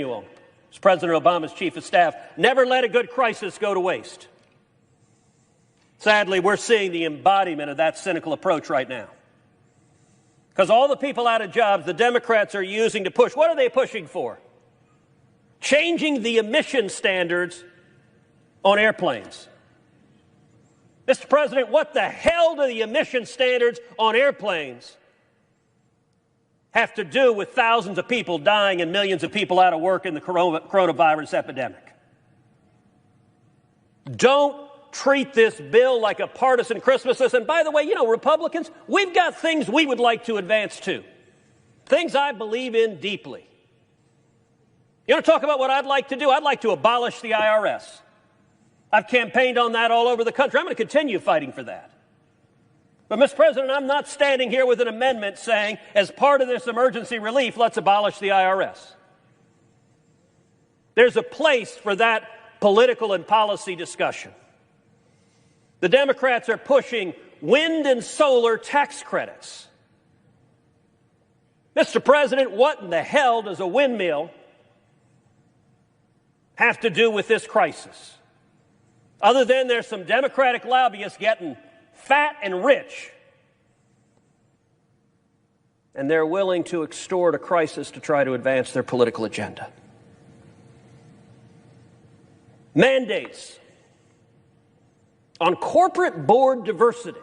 as President Obama's chief of staff, never let a good crisis go to waste. Sadly, we're seeing the embodiment of that cynical approach right now. Because all the people out of jobs the Democrats are using to push, what are they pushing for? Changing the emission standards on airplanes. Mr. President, what the hell do the emission standards on airplanes have to do with thousands of people dying and millions of people out of work in the coronavirus epidemic? Don't treat this bill like a partisan Christmas list. And by the way, you know, Republicans, we've got things we would like to advance too. Things I believe in deeply. You want to talk about what I'd like to do? I'd like to abolish the IRS. I've campaigned on that all over the country. I'm going to continue fighting for that. But, Mr. President, I'm not standing here with an amendment saying, as part of this emergency relief, let's abolish the IRS. There's a place for that political and policy discussion. The Democrats are pushing wind and solar tax credits. Mr. President, what in the hell does a windmill have to do with this crisis? Other than there's some Democratic lobbyists getting fat and rich, and they're willing to extort a crisis to try to advance their political agenda. Mandates on corporate board diversity.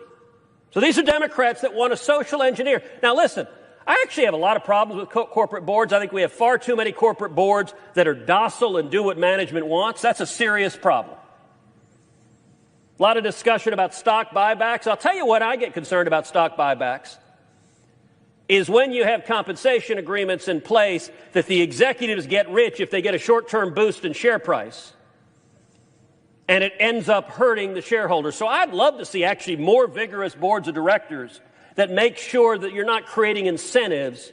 So these are Democrats that want to social engineer. Now listen, I actually have a lot of problems with corporate boards. I think we have far too many corporate boards that are docile and do what management wants. That's a serious problem. A lot of discussion about stock buybacks. I'll tell you what I get concerned about stock buybacks is when you have compensation agreements in place that the executives get rich if they get a short-term boost in share price, and it ends up hurting the shareholders. So I'd love to see actually more vigorous boards of directors that make sure that you're not creating incentives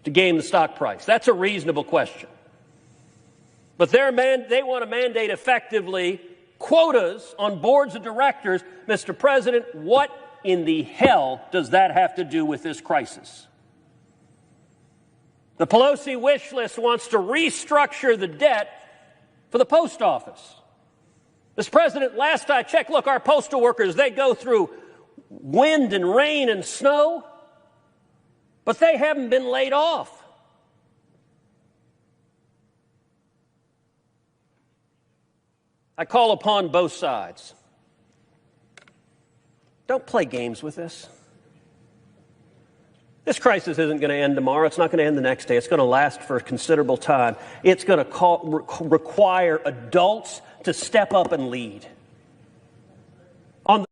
to game the stock price. That's a reasonable question. But they want to mandate effectively quotas on boards of directors. Mr. President, what in the hell does that have to do with this crisis? The Pelosi wish list wants to restructure the debt for the post office. Mr. President, last I checked, look, our postal workers, they go through wind and rain and snow, but they haven't been laid off. I call upon both sides. Don't play games with this. This crisis isn't going to end tomorrow. It's not going to end the next day. It's going to last for a considerable time. It's going to require adults to step up and lead.